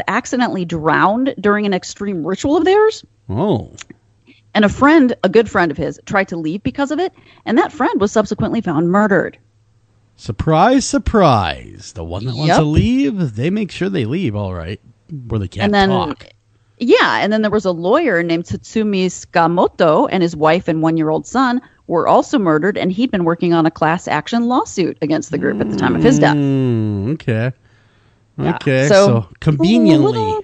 accidentally drowned during an extreme ritual of theirs. Oh. And a good friend of his, tried to leave because of it, and that friend was subsequently found murdered. Surprise, surprise. The one that wants to leave, they make sure they leave, all right, where they can't talk. Yeah, and then there was a lawyer named Tsutsumi Sakamoto, and his wife and 1-year-old son were also murdered, and he'd been working on a class action lawsuit against the group at the time of his death. Okay. Yeah. Okay, so conveniently.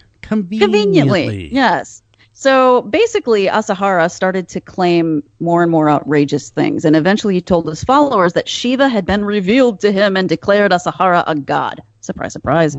Yes. So basically, Asahara started to claim more and more outrageous things, and eventually he told his followers that Shiva had been revealed to him and declared Asahara a god. Surprise, surprise.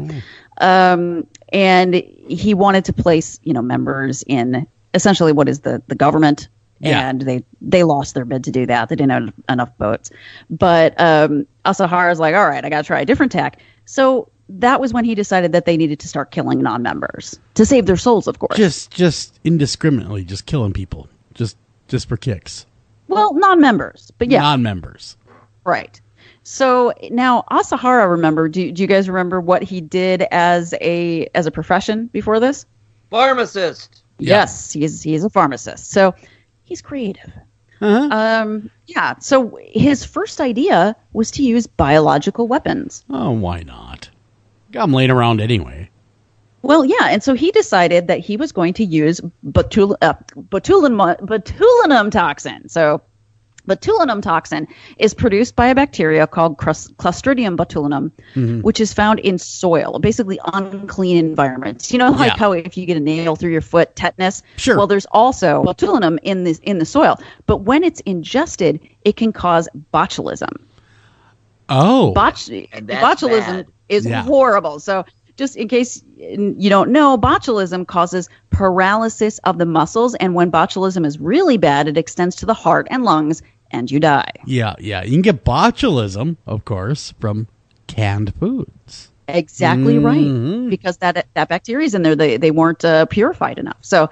And he wanted to place, members in essentially what is the government, and they lost their bid to do that. They didn't have enough votes. But Asahara's like, all right, I got to try a different tack. So that was when he decided that they needed to start killing non-members to save their souls, of course. Just indiscriminately, just killing people, just for kicks. Well, non-members, but yeah, non-members, right. So now Asahara, remember? Do you guys remember what he did as a profession before this? Pharmacist. Yes, he's a pharmacist. So he's creative. Yeah. So his first idea was to use biological weapons. Oh, why not? Got them laying around anyway. Well, yeah, and so he decided that he was going to use botulinum toxin. So botulinum toxin is produced by a bacteria called Clostridium botulinum, which is found in soil, basically unclean environments. Like how if you get a nail through your foot, tetanus? Sure. Well, there's also botulinum in the soil. But when it's ingested, it can cause botulism. Oh. Botulism is horrible. So just in case you don't know, botulism causes paralysis of the muscles. And when botulism is really bad, it extends to the heart and lungs, and you die. Yeah. You can get botulism, of course, from canned foods. Exactly right. Because that bacteria is in there. They weren't purified enough. So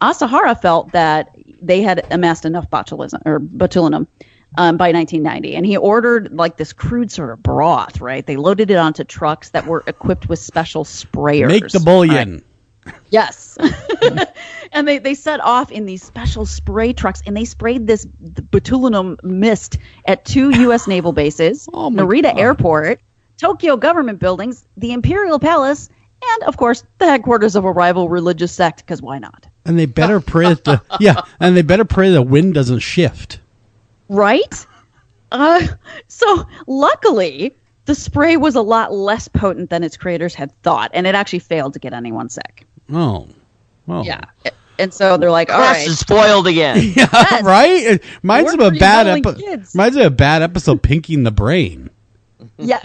Asahara felt that they had amassed enough botulinum by 1990, and he ordered like this crude sort of broth, right? They loaded it onto trucks that were equipped with special sprayers. Make the bouillon. Yes. And they set off in these special spray trucks, and they sprayed this botulinum mist at 2 U.S. naval bases, Narita Airport, Tokyo government buildings, the Imperial Palace, and, of course, the headquarters of a rival religious sect, because why not? And they better pray the wind doesn't shift. Right? So luckily, the spray was a lot less potent than its creators had thought, and it actually failed to get anyone sick. Oh. Well. Yeah. And so they're like, all right. Is spoiled again. Yeah, yes. Right? It reminds of a bad episode, Pinking the Brain. Yeah.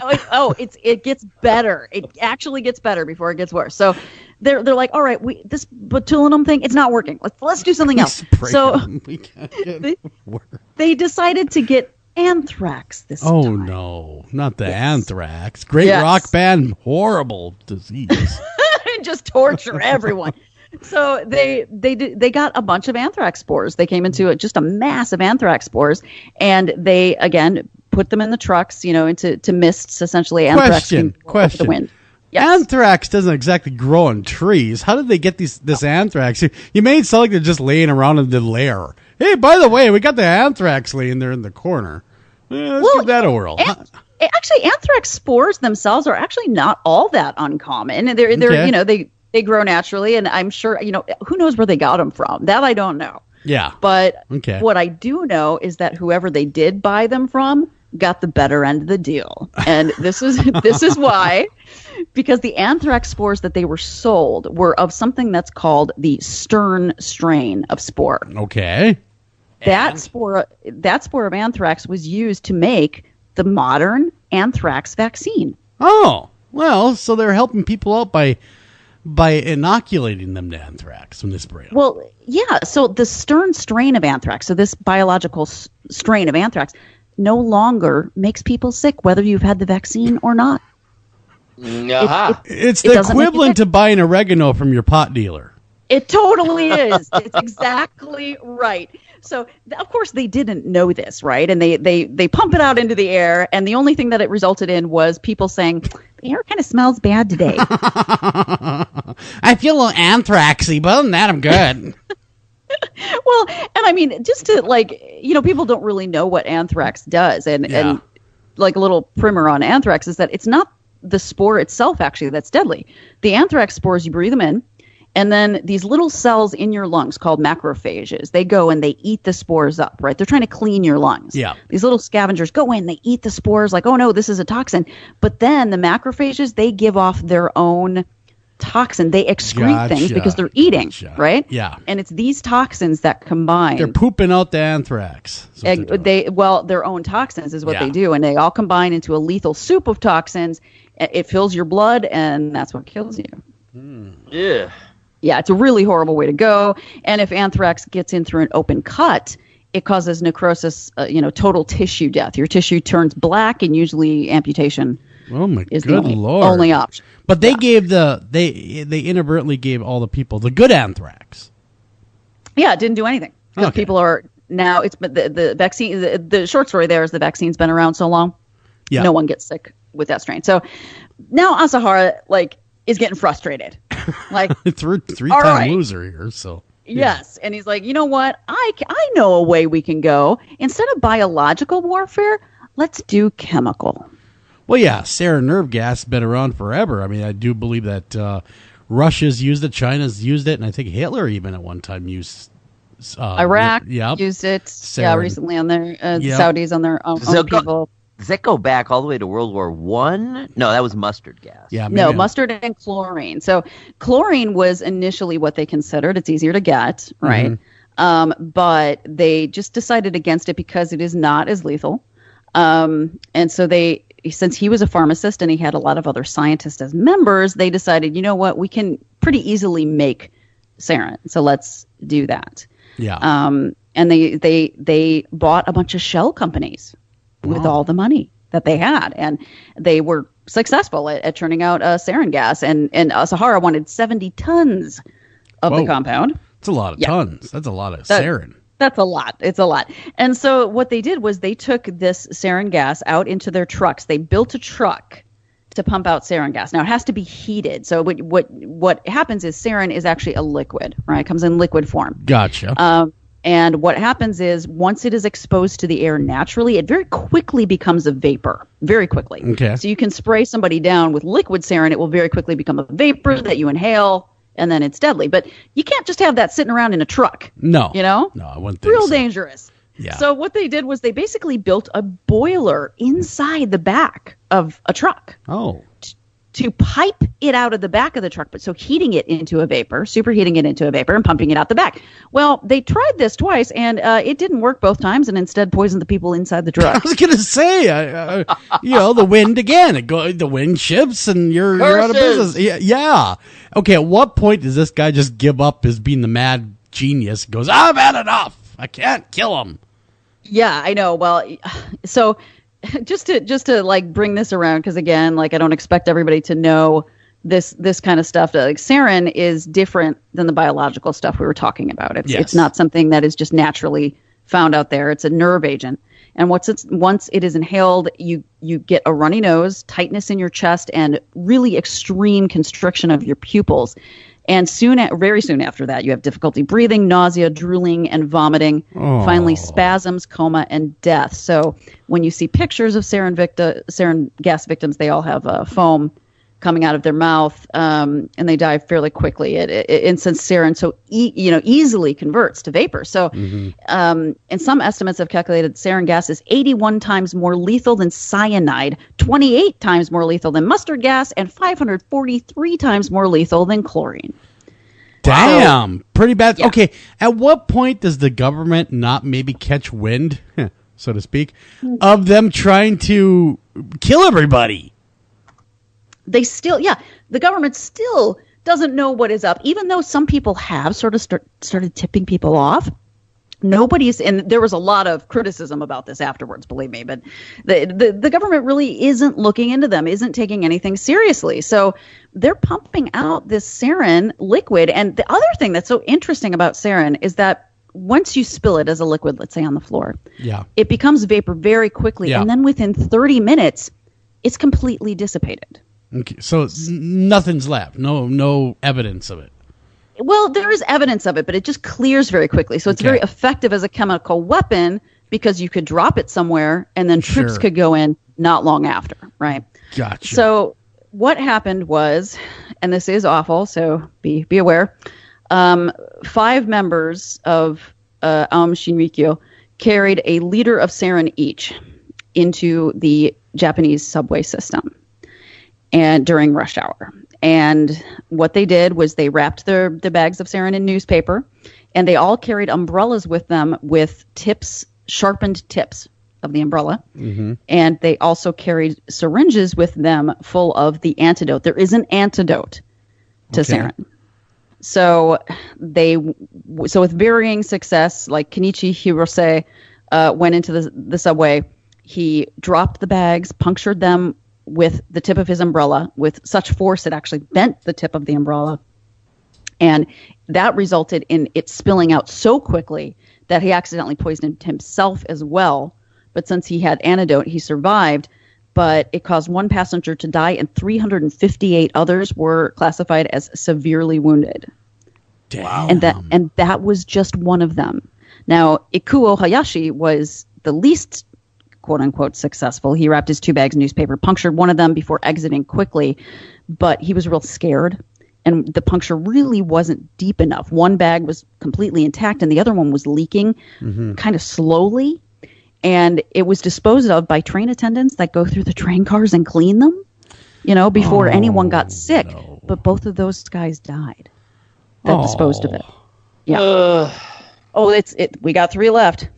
It gets better. It actually gets better before it gets worse. So they're like, all right, this botulinum thing, it's not working. Let's do something else. So they decided to get anthrax this time. Oh no, not the anthrax. Great rock band, horrible disease. Just torture everyone. So they got a bunch of anthrax spores. They came into just a mass of anthrax spores, and they again put them in the trucks, into mists, essentially. Anthrax Question. The wind. Yes. Anthrax doesn't exactly grow on trees. How did they get this anthrax? You made it sound like they're just laying around in the lair. Hey, by the way, we got the anthrax laying there in the corner. Let's give that a whirl. Actually, anthrax spores themselves are actually not all that uncommon. They're they grow naturally, and I'm sure who knows where they got them from. That I don't know. Yeah. But what I do know is that whoever they did buy them from got the better end of the deal, and this is why. Because the anthrax spores that they were sold were of something that's called the stern strain of spore. Okay. That spore of anthrax was used to make the modern anthrax vaccine. Oh, well, so they're helping people out by inoculating them to anthrax when they spray them. Well, yeah, so the stern strain of anthrax, so this biological strain of anthrax, no longer makes people sick, whether you've had the vaccine or not. It's the equivalent to buying oregano from your pot dealer. It totally is. It's exactly right. So, of course, they didn't know this, right? And they pump it out into the air, and the only thing that it resulted in was people saying, air kind of smells bad today. I feel a little anthraxy, but other than that, I'm good. Well, and I mean, just to people don't really know what anthrax does. And like a little primer on anthrax is that it's not the spore itself, actually, that's deadly. The anthrax spores, you breathe them in. And then these little cells in your lungs called macrophages, they go and they eat the spores up, right? They're trying to clean your lungs. Yeah. These little scavengers go in, they eat the spores like, oh no, this is a toxin. But then the macrophages, they give off their own toxin. They excrete things because they're eating, right? Yeah. And it's these toxins that combine. They're pooping out the anthrax. Their own toxins is what they do. And they all combine into a lethal soup of toxins. It fills your blood and that's what kills you. Yeah. Yeah, it's a really horrible way to go. And if anthrax gets in through an open cut, it causes necrosis, total tissue death. Your tissue turns black, and usually amputation is the only option. But they gave they inadvertently gave all the people the good anthrax. Yeah, it didn't do anything. Because people are now, the vaccine, the short story there is the vaccine's been around so long, no one gets sick with that strain. So now Asahara, is getting frustrated. Three-time loser here, so. Yes, and he's like, you know what? I know a way we can go. Instead of biological warfare, let's do chemical. Well, yeah, sarin nerve gas has been around forever. I mean, I do believe that Russia's used it, China's used it, and I think Hitler even at one time used Iraq used it. Sarin. Yeah, recently on their Saudis on their own people. Does that go back all the way to World War I? No, that was mustard gas. Yeah, no, mustard and chlorine. So chlorine was initially what they considered. It's easier to get, right? Mm-hmm. But they just decided against it because it is not as lethal. And so since he was a pharmacist and he had a lot of other scientists as members, they decided, you know what, we can pretty easily make sarin. So let's do that. Yeah. And they bought a bunch of shell companies. With all the money that they had. And they were successful at turning out sarin gas. And Asahara wanted 70 tons of the compound. That's a lot of tons. That's a lot of sarin. That's a lot. It's a lot. And so what they did was they took this sarin gas out into their trucks. They built a truck to pump out sarin gas. Now, it has to be heated. So what happens is sarin is actually a liquid, right? It comes in liquid form. Gotcha. And what happens is once it is exposed to the air naturally, it very quickly becomes a vapor, very quickly. Okay. So you can spray somebody down with liquid sarin. It will very quickly become a vapor that you inhale, and then it's deadly. But you can't just have that sitting around in a truck. No. No, I wouldn't think Real so. dangerous. Yeah. So what they did was they basically built a boiler inside the back of a truck. Oh. To pipe it out of the back of the truck, but so heating it into a vapor, superheating it into a vapor, and pumping it out the back. Well, they tried this twice, and it didn't work both times, and instead poisoned the people inside the truck. I was going to say, the wind again. The wind shifts, and you're out of business. Yeah. Okay, at what point does this guy just give up as being the mad genius? He goes, I've had enough. I can't kill him. Yeah, I know. Well, so... Just to bring this around, because again, I don't expect everybody to know this kind of stuff. Sarin is different than the biological stuff we were talking about. It's not something that is just naturally found out there. It's a nerve agent, and once it is inhaled, you get a runny nose, tightness in your chest, and really extreme constriction of your pupils. And very soon after that, you have difficulty breathing, nausea, drooling, and vomiting. Oh. Finally, spasms, coma, and death. So when you see pictures of sarin gas victims, they all have foam coming out of their mouth, and they die fairly quickly. And since sarin easily converts to vapor, so and some estimates have calculated sarin gas is 81 times more lethal than cyanide, 28 times more lethal than mustard gas, and 543 times more lethal than chlorine. Damn, pretty bad. Yeah. Okay, at what point does the government not maybe catch wind, so to speak, of them trying to kill everybody? The government still doesn't know what is up, even though some people have sort of started tipping people off. And there was a lot of criticism about this afterwards, believe me, but the government really isn't looking into them, isn't taking anything seriously. So they're pumping out this sarin liquid. And the other thing that's so interesting about sarin is that once you spill it as a liquid, let's say on the floor, it becomes vapor very quickly. Yeah. And then within 30 minutes, it's completely dissipated. Okay, so nothing's left. No evidence of it. Well, there is evidence of it, but it just clears very quickly. So it's very effective as a chemical weapon because you could drop it somewhere and then troops could go in not long after, right? Gotcha. So what happened was, and this is awful, so be aware, 5 members of Aum Shinrikyo carried a liter of sarin each into the Japanese subway system and during rush hour. And what they did was they wrapped their bags of sarin in newspaper, and they all carried umbrellas with them with sharpened tips of the umbrella. Mm-hmm. And they also carried syringes with them full of the antidote. There is an antidote to sarin. So with varying success, like Kenichi Hirose went into the subway. He dropped the bags, punctured them with the tip of his umbrella with such force it actually bent the tip of the umbrella. And that resulted in it spilling out so quickly that he accidentally poisoned himself as well. But since he had antidote, he survived. But it caused 1 passenger to die and 358 others were classified as severely wounded. Damn. And that was just one of them. Now, Ikuo Hayashi was the least quote-unquote successful. He wrapped his 2 bags of newspaper, punctured one of them before exiting quickly, but he was real scared, and the puncture really wasn't deep enough. One bag was completely intact, and the other one was leaking kind of slowly, and it was disposed of by train attendants that go through the train cars and clean them, before anyone got sick. No. But both of those guys died that disposed of it. Yeah. We got 3 left.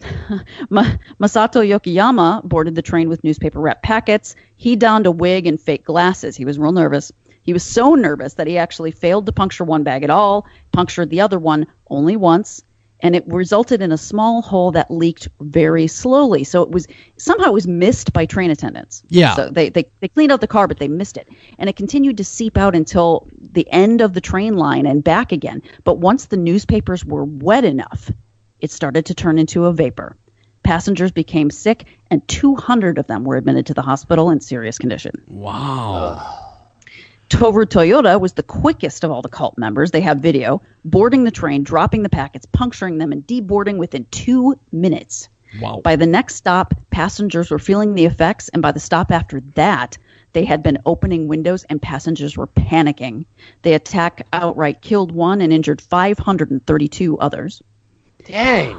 Masato Yokoyama boarded the train with newspaper wrap packets. He donned a wig and fake glasses. He was real nervous. He was so nervous that he actually failed to puncture one bag at all, punctured the other one only once, and it resulted in a small hole that leaked very slowly. So it was missed by train attendants. Yeah. So they cleaned out the car, but they missed it. And it continued to seep out until the end of the train line and back again. But once the newspapers were wet enough, it started to turn into a vapor. Passengers became sick, and 200 of them were admitted to the hospital in serious condition. Wow. Toru Toyota was the quickest of all the cult members. They have video, boarding the train, dropping the packets, puncturing them, and deboarding within 2 minutes. Wow. By the next stop, passengers were feeling the effects, and by the stop after that, they had been opening windows and passengers were panicking. The attack outright killed 1 and injured 532 others. Dang.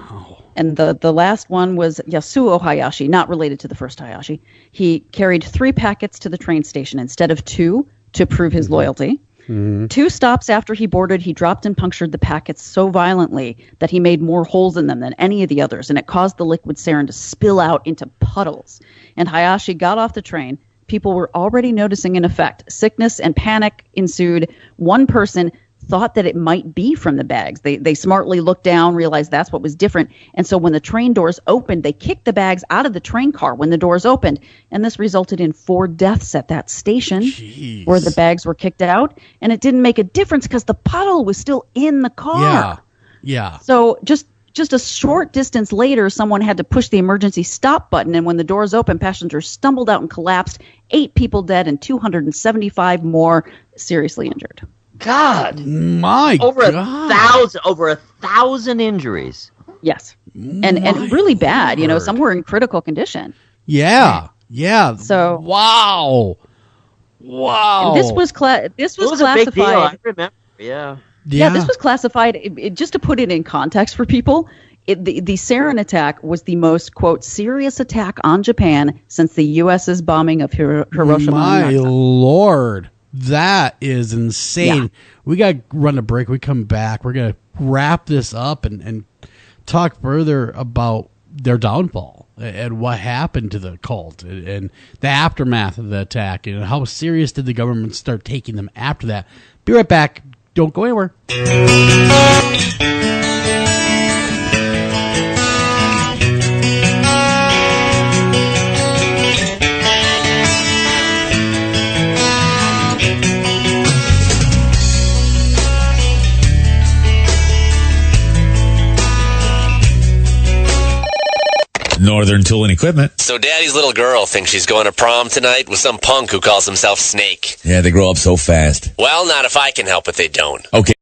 And the last one was Yasuo Hayashi, not related to the first Hayashi. He carried 3 packets to the train station instead of 2 to prove his loyalty. Mm-hmm. 2 stops after he boarded, he dropped and punctured the packets so violently that he made more holes in them than any of the others, and it caused the liquid sarin to spill out into puddles. And Hayashi got off the train. People were already noticing an effect. Sickness and panic ensued. One person thought that it might be from the bags. They smartly looked down, realized that's what was different. And so when the train doors opened, they kicked the bags out of the train car when the doors opened. And this resulted in 4 deaths at that station. Jeez. Where the bags were kicked out. And it didn't make a difference because the puddle was still in the car. Yeah. So just a short distance later, someone had to push the emergency stop button. And when the doors opened, passengers stumbled out and collapsed. 8 people dead and 275 more seriously injured. God, my God, over 1,000 injuries. Yes, and really bad. Some were in critical condition. Yeah. So wow. And this was classified. A big deal. I remember. Yeah. This was classified. Just to put it in context for people, the sarin attack was the most, quote, serious attack on Japan since the U.S.'s bombing of Hiroshima. My Lord. That is insane. Yeah. We got to run a break. We come back. We're going to wrap this up and talk further about their downfall and what happened to the cult and the aftermath of the attack and how serious did the government start taking them after that. Be right back. Don't go anywhere. Northern Tool and Equipment. So Daddy's little girl thinks she's going to prom tonight with some punk who calls himself Snake. Yeah, they grow up so fast. Well, not if I can help it, they don't. Okay.